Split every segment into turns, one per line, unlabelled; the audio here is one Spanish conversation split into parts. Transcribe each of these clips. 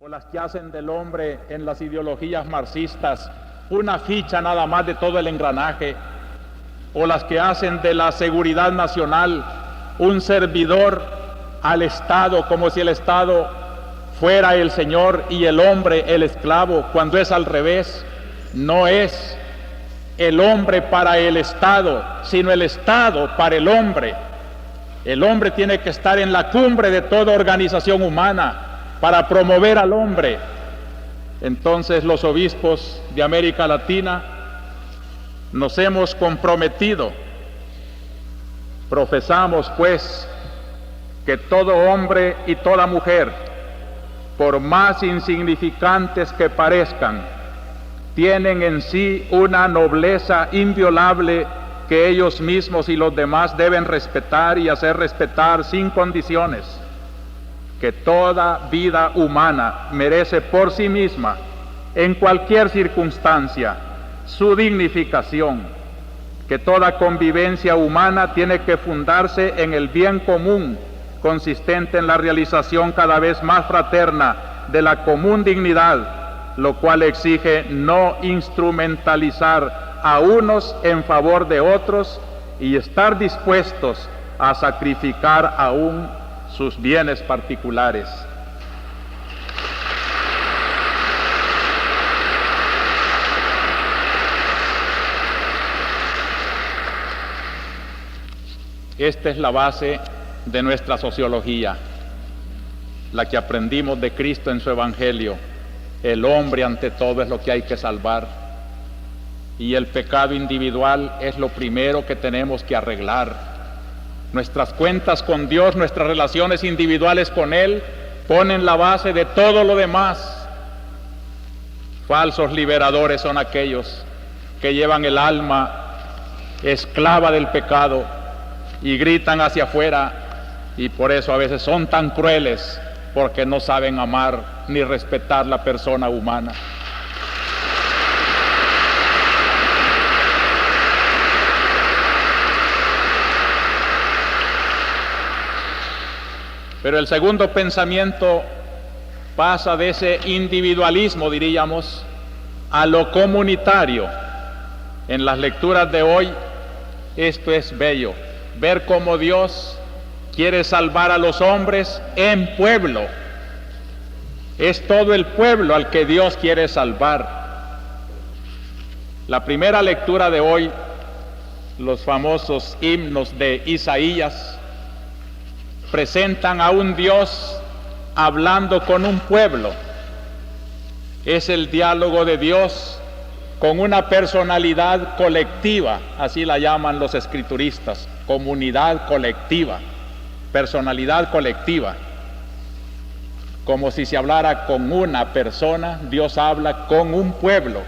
o las que hacen del hombre en las ideologías marxistas una ficha nada más de todo el engranaje, o las que hacen de la seguridad nacional un servidor al Estado, como si el Estado fuera el señor y el hombre el esclavo, cuando es al revés. No es el hombre para el Estado, sino el Estado para el hombre. El hombre tiene que estar en la cumbre de toda organización humana para promover al hombre. Entonces los obispos de América Latina nos hemos comprometido, profesamos pues que todo hombre y toda mujer, por más insignificantes que parezcan, tienen en sí una nobleza inviolable que ellos mismos y los demás deben respetar y hacer respetar sin condiciones, que toda vida humana merece por sí misma, en cualquier circunstancia, su dignificación, que toda convivencia humana tiene que fundarse en el bien común, consistente en la realización cada vez más fraterna de la común dignidad, lo cual exige no instrumentalizar a unos en favor de otros y estar dispuestos a sacrificar aún sus bienes particulares. Esta es la base de nuestra sociología, la que aprendimos de Cristo en su Evangelio. El hombre ante todo es lo que hay que salvar, y el pecado individual es lo primero que tenemos que arreglar. Nuestras cuentas con Dios, nuestras relaciones individuales con Él, ponen la base de todo lo demás. Falsos liberadores son aquellos que llevan el alma esclava del pecado y gritan hacia afuera, y por eso a veces son tan crueles, porque no saben amar ni respetar la persona humana. Pero el segundo pensamiento pasa de ese individualismo, diríamos, a lo comunitario. En las lecturas de hoy, esto es bello, ver cómo Dios quiere salvar a los hombres en pueblo. Es todo el pueblo al que Dios quiere salvar. La primera lectura de hoy, los famosos himnos de Isaías, presentan a un Dios hablando con un pueblo. Es el diálogo de Dios con una personalidad colectiva, así la llaman los escrituristas, comunidad colectiva, personalidad colectiva. Como si se hablara con una persona, Dios habla con un pueblo,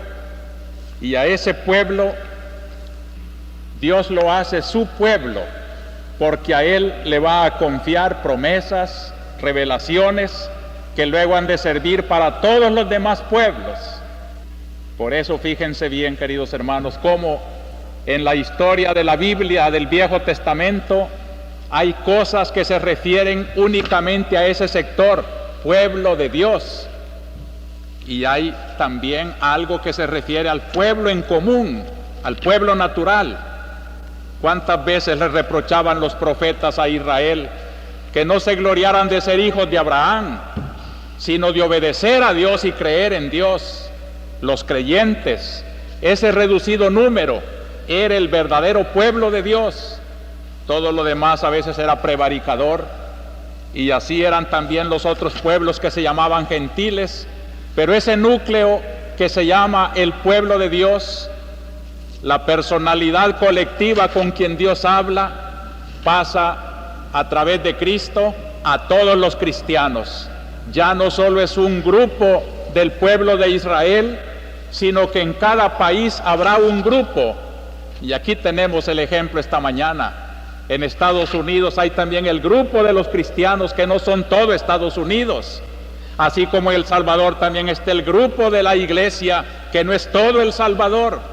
y a ese pueblo Dios lo hace su pueblo, porque a Él le va a confiar promesas, revelaciones, que luego han de servir para todos los demás pueblos. Por eso fíjense bien, queridos hermanos, cómo en la historia de la Biblia, del Viejo Testamento, hay cosas que se refieren únicamente a ese sector, pueblo de Dios, y hay también algo que se refiere al pueblo en común, al pueblo natural. ¿Cuántas veces le reprochaban los profetas a Israel que no se gloriaran de ser hijos de Abraham, sino de obedecer a Dios y creer en Dios? Los creyentes, ese reducido número, era el verdadero pueblo de Dios. Todo lo demás a veces era prevaricador, y así eran también los otros pueblos que se llamaban gentiles, pero ese núcleo que se llama el pueblo de Dios, la personalidad colectiva con quien Dios habla, pasa a través de Cristo a todos los cristianos. Ya no solo es un grupo del pueblo de Israel, sino que en cada país habrá un grupo. Y aquí tenemos el ejemplo esta mañana. En Estados Unidos hay también el grupo de los cristianos que no son todo Estados Unidos. Así como en El Salvador también está el grupo de la iglesia que no es todo El Salvador.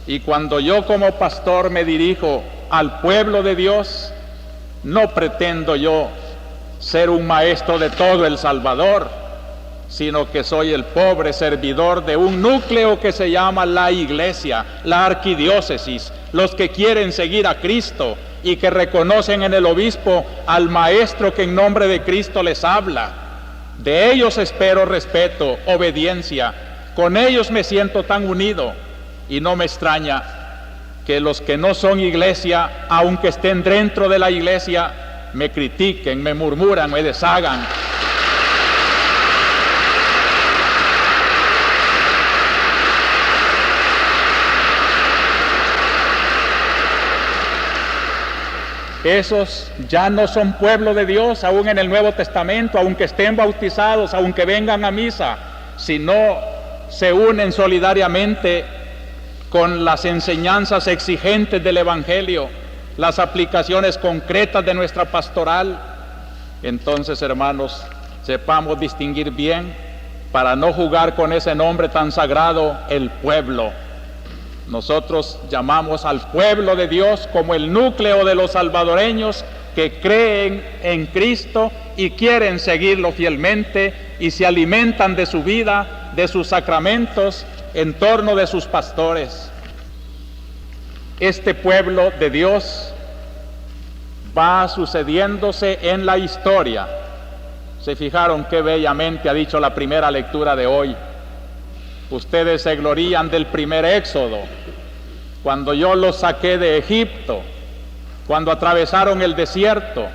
Y cuando yo como pastor me dirijo al pueblo de Dios, no pretendo yo ser un maestro de todo El Salvador, sino que soy el pobre servidor de un núcleo que se llama la iglesia, la arquidiócesis, los que quieren seguir a Cristo y que reconocen en el obispo al maestro que en nombre de Cristo les habla. De ellos espero respeto, obediencia. Con ellos me siento tan unido y no me extraña que los que no son iglesia, aunque estén dentro de la iglesia, me critiquen, me murmuran, me deshagan. Esos ya no son pueblo de Dios, aún en el Nuevo Testamento, aunque estén bautizados, aunque vengan a misa, si no se unen solidariamente con las enseñanzas exigentes del Evangelio, las aplicaciones concretas de nuestra pastoral. Entonces, hermanos, sepamos distinguir bien para no jugar con ese nombre tan sagrado, el pueblo. Nosotros llamamos al pueblo de Dios como el núcleo de los salvadoreños que creen en Cristo y quieren seguirlo fielmente y se alimentan de su vida, de sus sacramentos, en torno de sus pastores. Este pueblo de Dios va sucediéndose en la historia. ¿Se fijaron qué bellamente ha dicho la primera lectura de hoy? Ustedes se glorían del primer éxodo, cuando yo los saqué de Egipto, cuando atravesaron el desierto,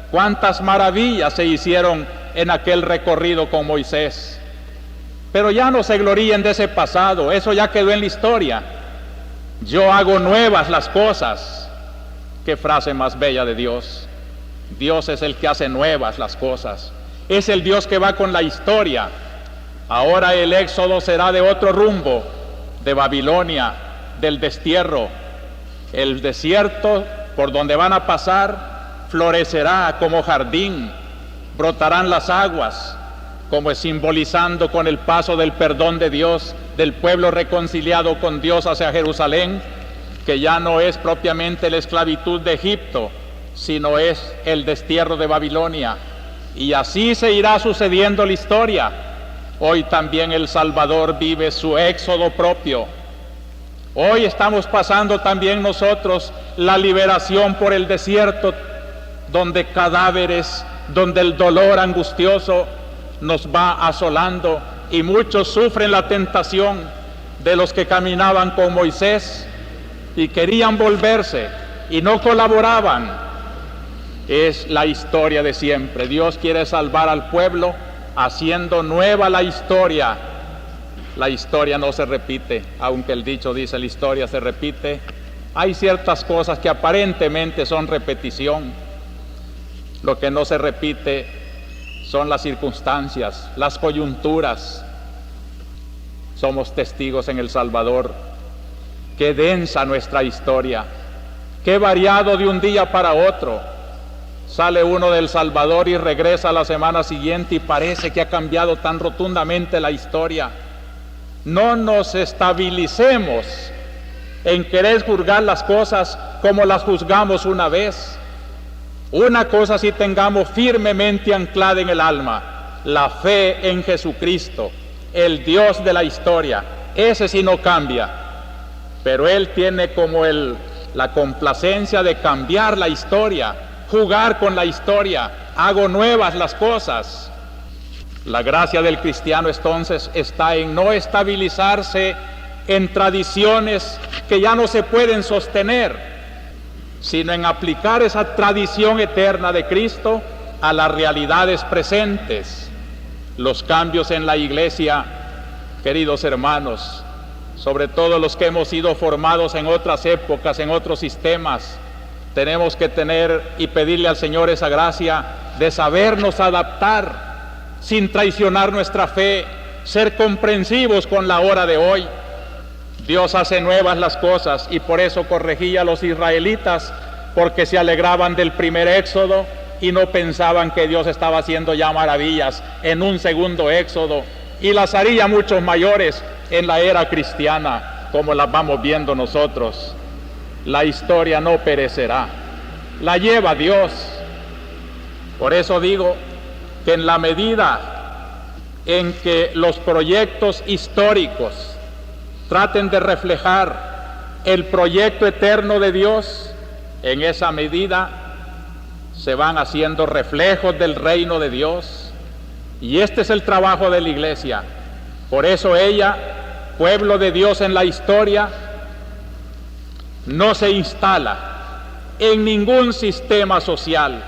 cuántas maravillas se hicieron en aquel recorrido con Moisés. Pero ya no se gloríen de ese pasado, eso ya quedó en la historia. Yo hago nuevas las cosas. Qué frase más bella de Dios. Dios es el que hace nuevas las cosas. Es el Dios que va con la historia. Ahora el éxodo será de otro rumbo, de Babilonia, del destierro. El desierto por donde van a pasar florecerá como jardín, brotarán las aguas, como simbolizando con el paso del perdón de Dios, del pueblo reconciliado con Dios hacia Jerusalén, que ya no es propiamente la esclavitud de Egipto, sino es el destierro de Babilonia. Y así se irá sucediendo la historia. Hoy también El Salvador vive su éxodo propio. Hoy estamos pasando también nosotros la liberación por el desierto, donde cadáveres, donde el dolor angustioso nos va asolando y muchos sufren la tentación de los que caminaban con Moisés y querían volverse y no colaboraban. Es la historia de siempre. Dios quiere salvar al pueblo haciendo nueva la historia. La historia no se repite, aunque el dicho dice la historia se repite. Hay ciertas cosas que aparentemente son repetición. Lo que no se repite son las circunstancias, las coyunturas. Somos testigos en El Salvador. Qué densa nuestra historia, qué variado de un día para otro. Sale uno del Salvador y regresa la semana siguiente y parece que ha cambiado tan rotundamente la historia. No nos estabilicemos en querer juzgar las cosas como las juzgamos una vez. Una cosa sí tengamos firmemente anclada en el alma: la fe en Jesucristo, el Dios de la historia. Ese sí no cambia, pero Él tiene como la complacencia de cambiar la historia, jugar con la historia. Hago nuevas las cosas. La gracia del cristiano entonces está en no estabilizarse en tradiciones que ya no se pueden sostener, sino en aplicar esa tradición eterna de Cristo a las realidades presentes. Los cambios en la iglesia, queridos hermanos, sobre todo los que hemos sido formados en otras épocas, en otros sistemas, tenemos que tener y pedirle al Señor esa gracia de sabernos adaptar sin traicionar nuestra fe, ser comprensivos con la hora de hoy. Dios hace nuevas las cosas y por eso corregía a los israelitas, porque se alegraban del primer éxodo y no pensaban que Dios estaba haciendo ya maravillas en un segundo éxodo, y las haría muchos mayores en la era cristiana, como las vamos viendo nosotros. La historia no perecerá, la lleva Dios. Por eso digo que en la medida en que los proyectos históricos traten de reflejar el proyecto eterno de Dios, en esa medida se van haciendo reflejos del reino de Dios. Y este es el trabajo de la Iglesia. Por eso ella, pueblo de Dios en la historia, no se instala en ningún sistema social,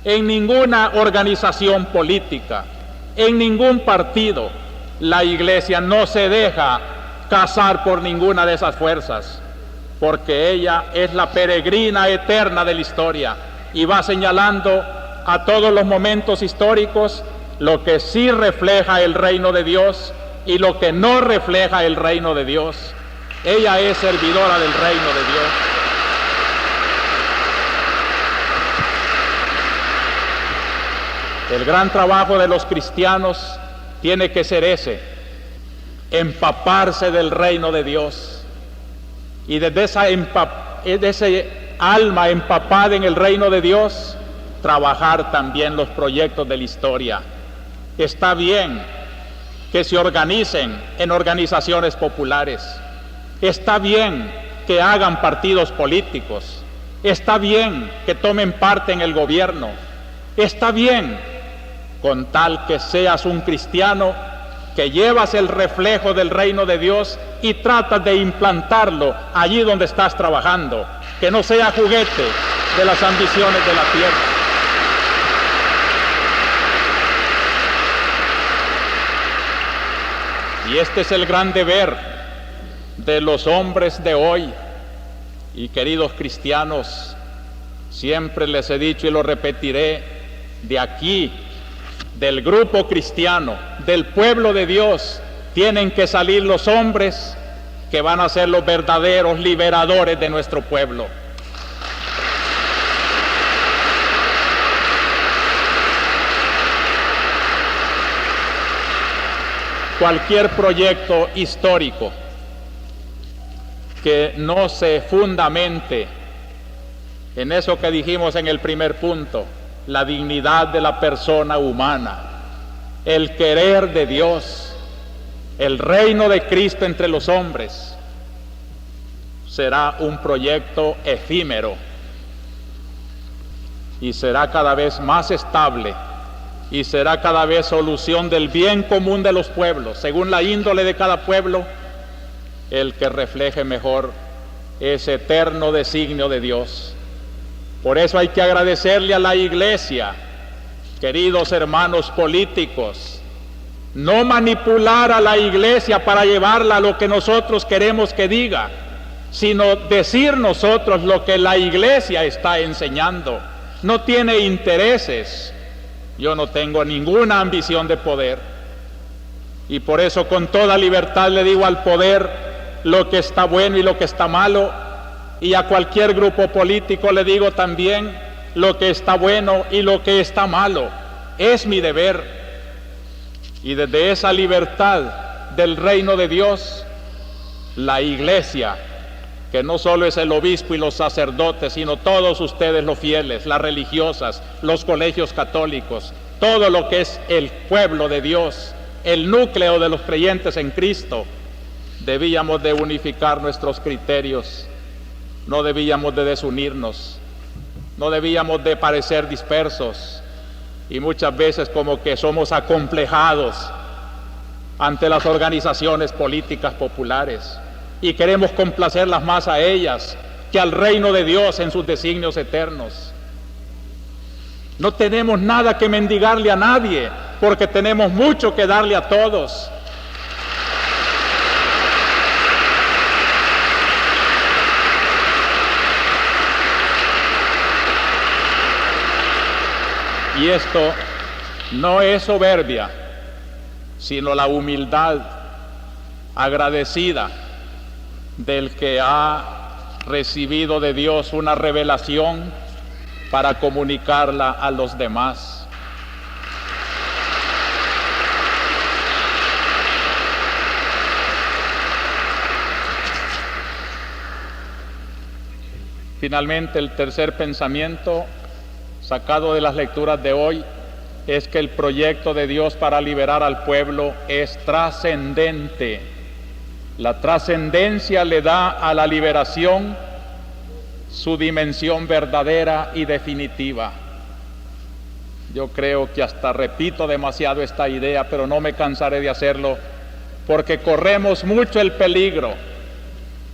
en ninguna organización política, en ningún partido. La Iglesia no se deja cazar por ninguna de esas fuerzas, porque ella es la peregrina eterna de la historia y va señalando a todos los momentos históricos lo que sí refleja el reino de Dios y lo que no refleja el reino de Dios. Ella es servidora del reino de Dios. El gran trabajo de los cristianos tiene que ser ese: empaparse del reino de Dios, y desde ese alma empapada en el reino de Dios, trabajar también los proyectos de la historia. Está bien que se organicen en organizaciones populares, está bien que hagan partidos políticos, está bien que tomen parte en el gobierno, está bien, con tal que seas un cristiano que llevas el reflejo del reino de Dios y tratas de implantarlo allí donde estás trabajando, que no sea juguete de las ambiciones de la tierra. Y este es el gran deber de los hombres de hoy. Y queridos cristianos, siempre les he dicho y lo repetiré, de aquí, del grupo cristiano, del pueblo de Dios, tienen que salir los hombres que van a ser los verdaderos liberadores de nuestro pueblo. Cualquier proyecto histórico que no se fundamente en eso que dijimos en el primer punto, la dignidad de la persona humana, el querer de Dios, el reino de Cristo entre los hombres, será un proyecto efímero y será cada vez más estable y será cada vez solución del bien común de los pueblos, según la índole de cada pueblo, el que refleje mejor ese eterno designio de Dios. Por eso hay que agradecerle a la Iglesia, queridos hermanos políticos, no manipular a la Iglesia para llevarla a lo que nosotros queremos que diga, sino decir nosotros lo que la Iglesia está enseñando. No tiene intereses. Yo no tengo ninguna ambición de poder. Y por eso con toda libertad le digo al poder lo que está bueno y lo que está malo, y a cualquier grupo político le digo también lo que está bueno y lo que está malo. Es mi deber. Y desde esa libertad del reino de Dios, la Iglesia, que no solo es el obispo y los sacerdotes, sino todos ustedes los fieles, las religiosas, los colegios católicos, todo lo que es el pueblo de Dios, el núcleo de los creyentes en Cristo, debíamos de unificar nuestros criterios, no debíamos de desunirnos, no debíamos de parecer dispersos, y muchas veces como que somos acomplejados ante las organizaciones políticas populares, y queremos complacerlas más a ellas que al reino de Dios en sus designios eternos. No tenemos nada que mendigarle a nadie, porque tenemos mucho que darle a todos. Y esto no es soberbia, sino la humildad agradecida del que ha recibido de Dios una revelación para comunicarla a los demás. Finalmente, el tercer pensamiento sacado de las lecturas de hoy es que el proyecto de Dios para liberar al pueblo es trascendente. La trascendencia le da a la liberación su dimensión verdadera y definitiva. Yo creo que hasta repito demasiado esta idea, pero no me cansaré de hacerlo, porque corremos mucho el peligro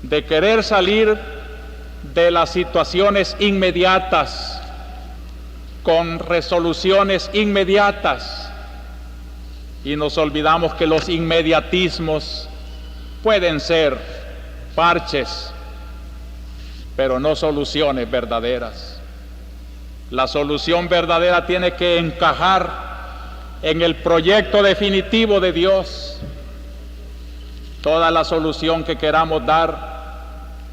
de querer salir de las situaciones inmediatas con resoluciones inmediatas y nos olvidamos que los inmediatismos pueden ser parches, pero no soluciones verdaderas. La solución verdadera tiene que encajar en el proyecto definitivo de Dios. Toda la solución que queramos dar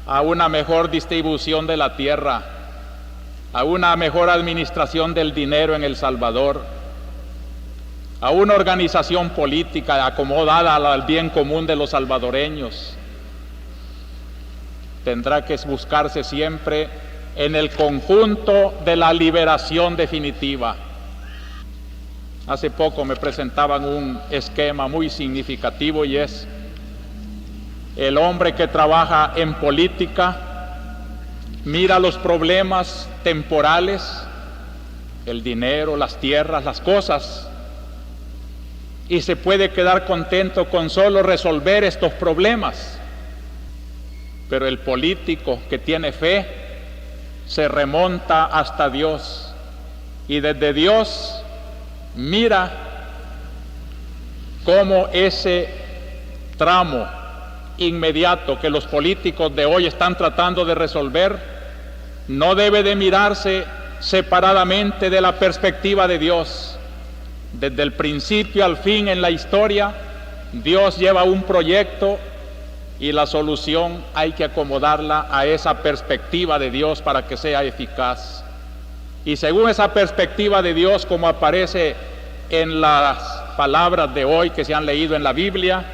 a una mejor distribución de la tierra, a una mejor administración del dinero en El Salvador, a una organización política acomodada al bien común de los salvadoreños, tendrá que buscarse siempre en el conjunto de la liberación definitiva. Hace poco me presentaban un esquema muy significativo y es: el hombre que trabaja en política mira los problemas temporales, el dinero, las tierras, las cosas, y se puede quedar contento con solo resolver estos problemas. Pero el político que tiene fe se remonta hasta Dios y desde Dios mira cómo ese tramo inmediato que los políticos de hoy están tratando de resolver no debe de mirarse separadamente de la perspectiva de Dios. Desde el principio al fin en la historia, Dios lleva un proyecto y la solución hay que acomodarla a esa perspectiva de Dios para que sea eficaz. Y según esa perspectiva de Dios, como aparece en las palabras de hoy que se han leído en la Biblia,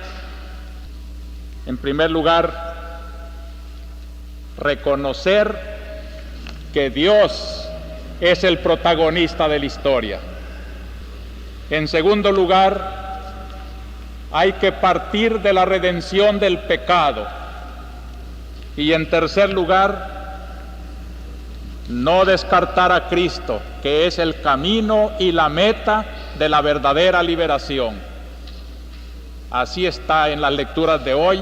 en primer lugar, reconocer que Dios es el protagonista de la historia. En segundo lugar, hay que partir de la redención del pecado. Y en tercer lugar, no descartar a Cristo, que es el camino y la meta de la verdadera liberación. Así está en las lecturas de hoy,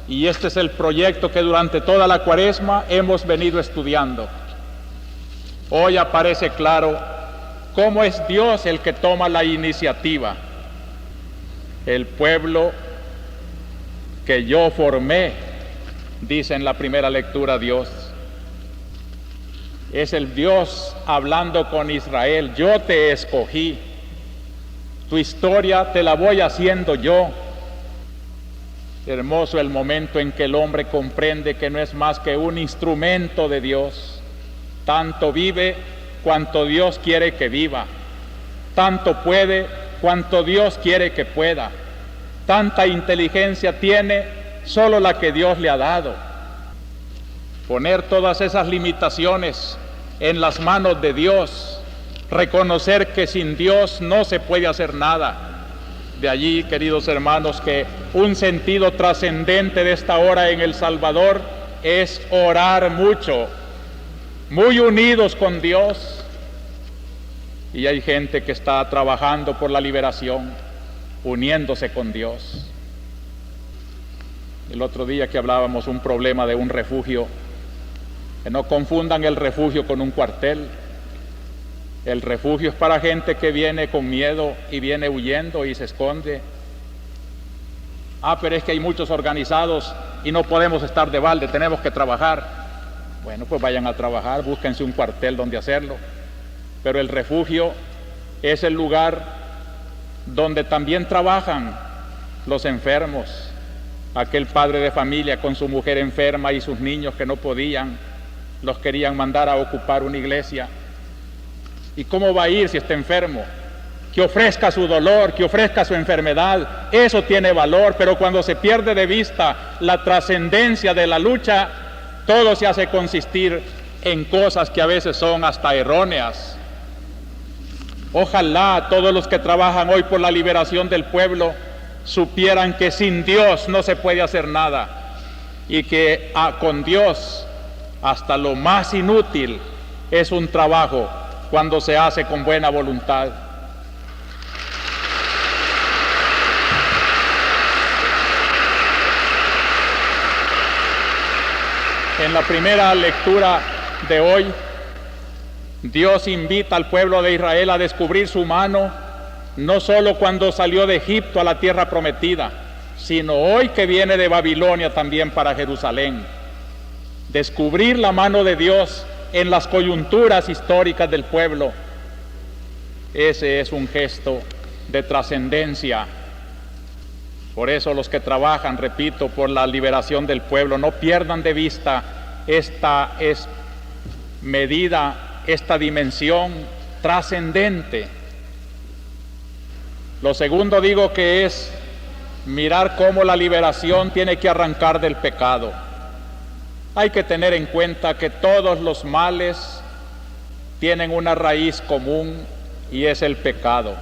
y este es el proyecto que durante toda la Cuaresma hemos venido estudiando. Hoy aparece claro cómo es Dios el que toma la iniciativa. El pueblo que yo formé, dice en la primera lectura Dios. Es el Dios hablando con Israel: yo te escogí, tu historia te la voy haciendo yo. Hermoso el momento en que el hombre comprende que no es más que un instrumento de Dios. Tanto vive cuanto Dios quiere que viva, tanto puede cuanto Dios quiere que pueda, tanta inteligencia tiene solo la que Dios le ha dado. Poner todas esas limitaciones en las manos de Dios, reconocer que sin Dios no se puede hacer nada. De allí, queridos hermanos, que un sentido trascendente de esta hora en El Salvador es orar mucho, muy unidos con Dios. Y hay gente que está trabajando por la liberación, uniéndose con Dios. El otro día que hablábamos un problema de un refugio, que no confundan el refugio con un cuartel. El refugio es para gente que viene con miedo y viene huyendo y se esconde. Pero es que hay muchos organizados y no podemos estar de balde, tenemos que trabajar. Bueno, pues vayan a trabajar, búsquense un cuartel donde hacerlo. Pero el refugio es el lugar donde también trabajan los enfermos. Aquel padre de familia con su mujer enferma y sus niños que no podían, los querían mandar a ocupar una iglesia. ¿Y cómo va a ir si está enfermo? Que ofrezca su dolor, que ofrezca su enfermedad, eso tiene valor, pero cuando se pierde de vista la trascendencia de la lucha, todo se hace consistir en cosas que a veces son hasta erróneas. Ojalá todos los que trabajan hoy por la liberación del pueblo supieran que sin Dios no se puede hacer nada y que con Dios hasta lo más inútil es un trabajo cuando se hace con buena voluntad. En la primera lectura de hoy, Dios invita al pueblo de Israel a descubrir su mano, no solo cuando salió de Egipto a la tierra prometida, sino hoy que viene de Babilonia también para Jerusalén. Descubrir la mano de Dios en las coyunturas históricas del pueblo, ese es un gesto de trascendencia. Por eso los que trabajan, repito, por la liberación del pueblo, no pierdan de vista esta medida, esta dimensión trascendente. Lo segundo digo que es mirar cómo la liberación tiene que arrancar del pecado. Hay que tener en cuenta que todos los males tienen una raíz común y es el pecado.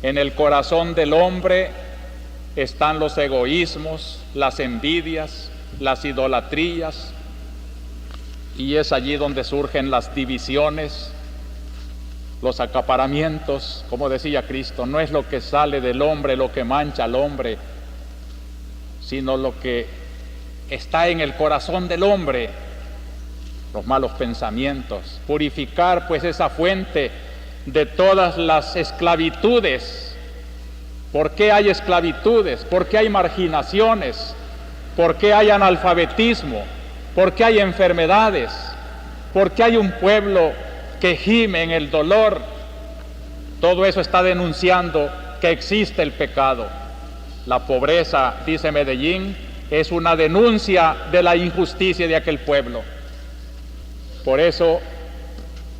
En el corazón del hombre están los egoísmos, las envidias, las idolatrías, y es allí donde surgen las divisiones, los acaparamientos. Como decía Cristo, no es lo que sale del hombre lo que mancha al hombre, sino lo que está en el corazón del hombre, los malos pensamientos. Purificar pues esa fuente de todas las esclavitudes. ¿Por qué hay esclavitudes? ¿Por qué hay marginaciones? ¿Por qué hay analfabetismo? ¿Por qué hay enfermedades? ¿Por qué hay un pueblo que gime en el dolor? Todo eso está denunciando que existe el pecado. La pobreza, dice Medellín, es una denuncia de la injusticia de aquel pueblo. Por eso,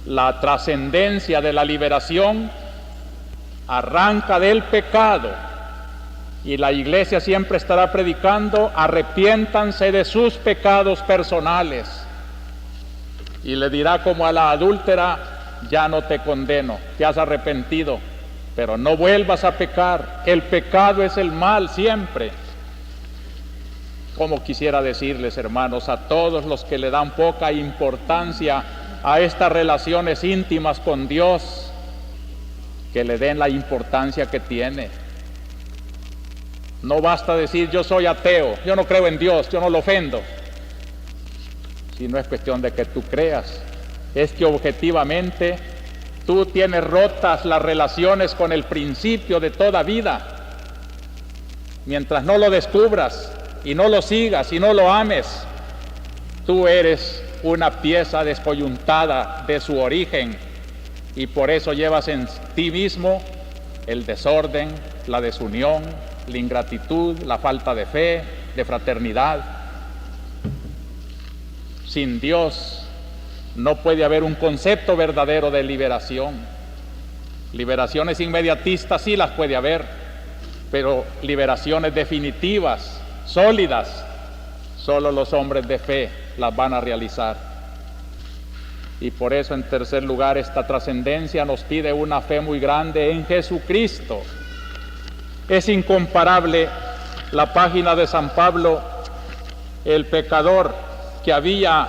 la trascendencia de la liberación arranca del pecado, y la iglesia siempre estará predicando: arrepiéntanse de sus pecados personales. Y le dirá como a la adúltera: ya no te condeno, te has arrepentido, pero no vuelvas a pecar. El pecado es el mal siempre. Como quisiera decirles, hermanos, a todos los que le dan poca importancia a estas relaciones íntimas con Dios, que le den la importancia que tiene. No basta decir: yo soy ateo, yo no creo en Dios, yo no lo ofendo. Si no es cuestión de que tú creas, es que objetivamente tú tienes rotas las relaciones con el principio de toda vida. Mientras no lo descubras y no lo sigas y no lo ames, tú eres una pieza descoyuntada de su origen, y por eso llevas en ti mismo el desorden, la desunión, la ingratitud, la falta de fe, de fraternidad. Sin Dios no puede haber un concepto verdadero de liberación. Liberaciones inmediatistas sí las puede haber, pero liberaciones definitivas, sólidas, solo los hombres de fe las van a realizar. Y por eso, en tercer lugar, esta trascendencia nos pide una fe muy grande en Jesucristo. Es incomparable la página de San Pablo, el pecador que había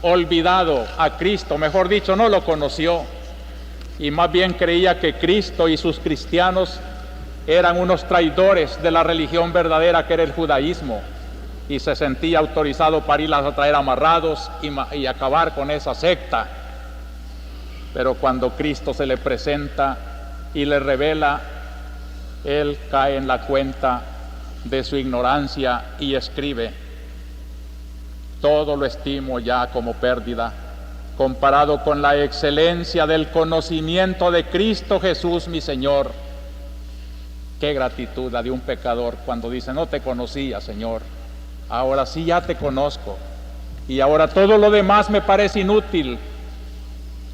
olvidado a Cristo, mejor dicho, no lo conoció, y más bien creía que Cristo y sus cristianos eran unos traidores de la religión verdadera, que era el judaísmo, y se sentía autorizado para irlas a traer amarrados y acabar con esa secta. Pero cuando Cristo se le presenta y le revela, él cae en la cuenta de su ignorancia y escribe: todo lo estimo ya como pérdida, comparado con la excelencia del conocimiento de Cristo Jesús mi Señor. Qué gratitud la de un pecador cuando dice: no te conocía, Señor, ahora sí ya te conozco, y ahora todo lo demás me parece inútil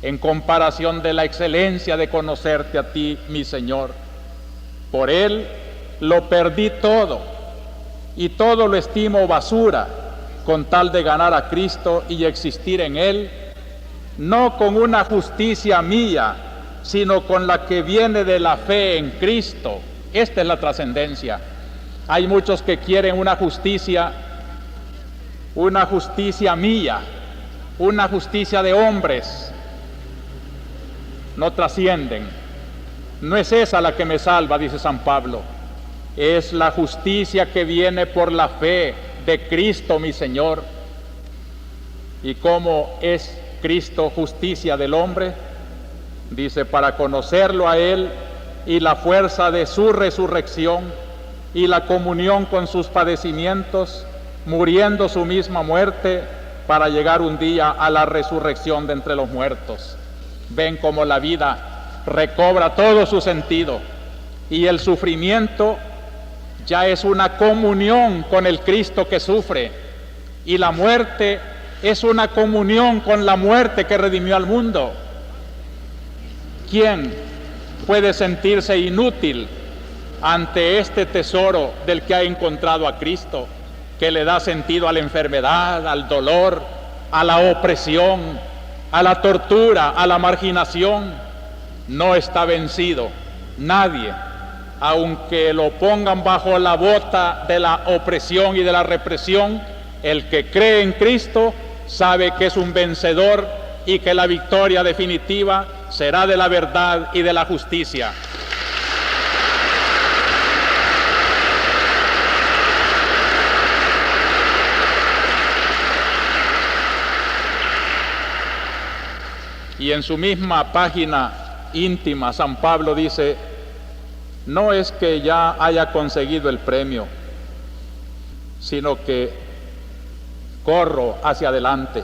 en comparación de la excelencia de conocerte a ti, mi Señor. Por Él lo perdí todo, y todo lo estimo basura, con tal de ganar a Cristo y existir en Él, no con una justicia mía, sino con la que viene de la fe en Cristo. Esta es la trascendencia. Hay muchos que quieren una justicia mía, una justicia de hombres. No trascienden. No es esa la que me salva, dice San Pablo. Es la justicia que viene por la fe de Cristo mi Señor. ¿Y cómo es Cristo justicia del hombre? Dice, para conocerlo a Él y la fuerza de su resurrección y la comunión con sus padecimientos, muriendo su misma muerte, para llegar un día a la resurrección de entre los muertos. Ven cómo la vida recobra todo su sentido y el sufrimiento ya es una comunión con el Cristo que sufre, y la muerte es una comunión con la muerte que redimió al mundo. ¿Quién puede sentirse inútil ante este tesoro del que ha encontrado a Cristo, que le da sentido a la enfermedad, al dolor, a la opresión, a la tortura, a la marginación? No está vencido nadie, aunque lo pongan bajo la bota de la opresión y de la represión. El que cree en Cristo sabe que es un vencedor y que la victoria definitiva será de la verdad y de la justicia. Y en su misma página íntima, San Pablo dice, no es que ya haya conseguido el premio, sino que corro hacia adelante,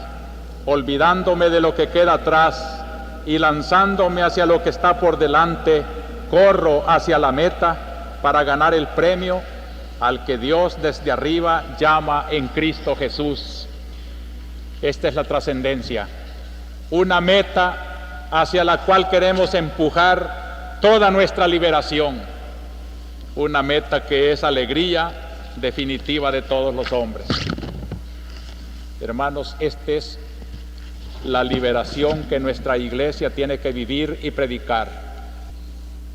olvidándome de lo que queda atrás y lanzándome hacia lo que está por delante, corro hacia la meta para ganar el premio al que Dios desde arriba llama en Cristo Jesús. Esta es la trascendencia, una meta hacia la cual queremos empujar toda nuestra liberación, una meta que es alegría definitiva de todos los hombres. Hermanos, esta es la liberación que nuestra iglesia tiene que vivir y predicar.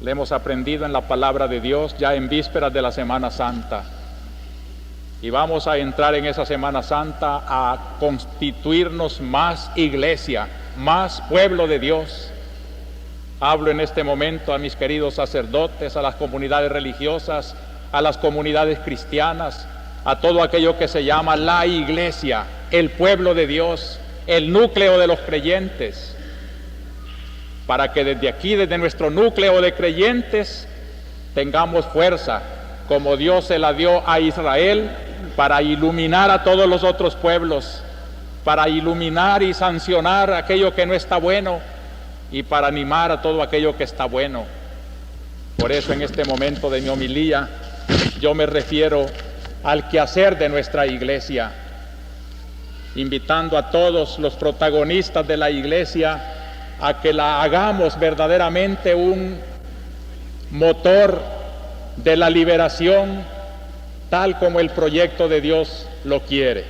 Le hemos aprendido en la palabra de Dios ya en vísperas de la Semana Santa, y vamos a entrar en esa Semana Santa a constituirnos más iglesia, más pueblo de Dios. Hablo en este momento a mis queridos sacerdotes, a las comunidades religiosas, a las comunidades cristianas, a todo aquello que se llama la iglesia, el pueblo de Dios, el núcleo de los creyentes, para que desde aquí, desde nuestro núcleo de creyentes, tengamos fuerza, como Dios se la dio a Israel, para iluminar a todos los otros pueblos, para iluminar y sancionar aquello que no está bueno, y para animar a todo aquello que está bueno. Por eso en este momento de mi homilía, yo me refiero al quehacer de nuestra iglesia, invitando a todos los protagonistas de la iglesia a que la hagamos verdaderamente un motor de la liberación, tal como el proyecto de Dios lo quiere.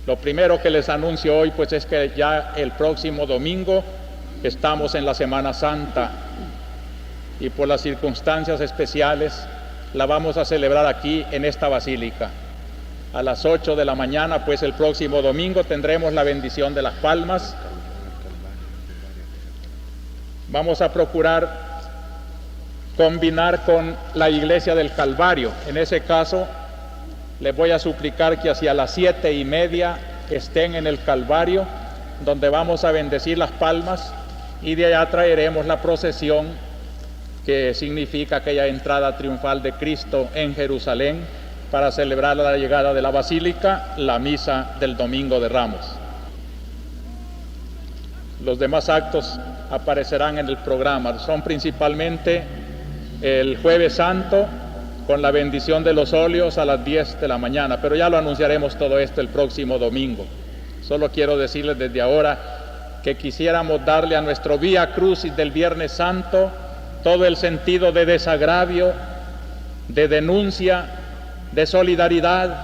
Lo primero que les anuncio hoy, pues, es que ya el próximo domingo estamos en la Semana Santa, y por las circunstancias especiales la vamos a celebrar aquí en esta basílica. A las 8 de la mañana, pues el próximo domingo tendremos la bendición de las palmas. Vamos a procurar combinar con la iglesia del Calvario. En ese caso, les voy a suplicar que hacia las 7:30 estén en el Calvario, donde vamos a bendecir las palmas, y de allá traeremos la procesión que significa aquella entrada triunfal de Cristo en Jerusalén para celebrar la llegada de la basílica, la misa del Domingo de Ramos. Los demás actos aparecerán en el programa. Son principalmente el Jueves Santo, con la bendición de los óleos a las 10 de la mañana, pero ya lo anunciaremos todo esto el próximo domingo. Solo quiero decirles desde ahora que quisiéramos darle a nuestro Vía Crucis del Viernes Santo todo el sentido de desagravio, de denuncia, de solidaridad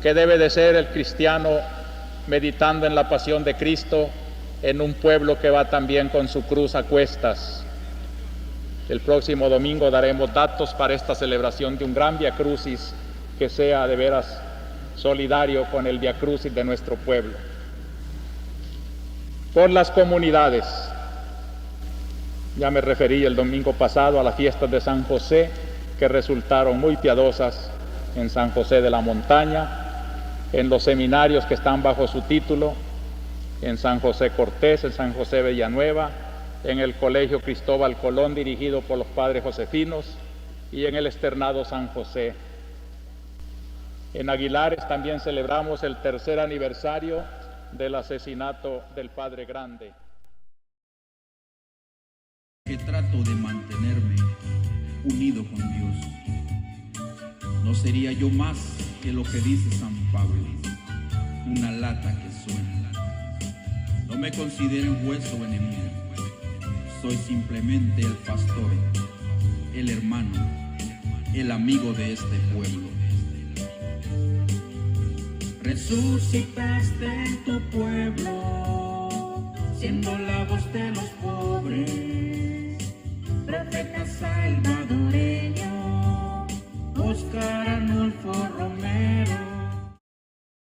que debe de ser el cristiano meditando en la pasión de Cristo, en un pueblo que va también con su cruz a cuestas. El próximo domingo daremos datos para esta celebración de un gran Via Crucis que sea de veras solidario con el Via Crucis de nuestro pueblo. Por las comunidades, ya me referí el domingo pasado a las fiestas de San José, que resultaron muy piadosas en San José de la Montaña, en los seminarios que están bajo su título, en San José Cortés, en San José Villanueva, en el Colegio Cristóbal Colón dirigido por los padres josefinos y en el Externado San José. En Aguilares también celebramos el 3er aniversario del asesinato del Padre Grande.
Que trato de mantenerme unido con Dios. No sería yo más que lo que dice San Pablo, una lata que suena. No me consideren juez o enemigo. Soy simplemente el pastor, el hermano, el amigo de este pueblo. Resucitaste en tu pueblo, siendo la voz de los pobres.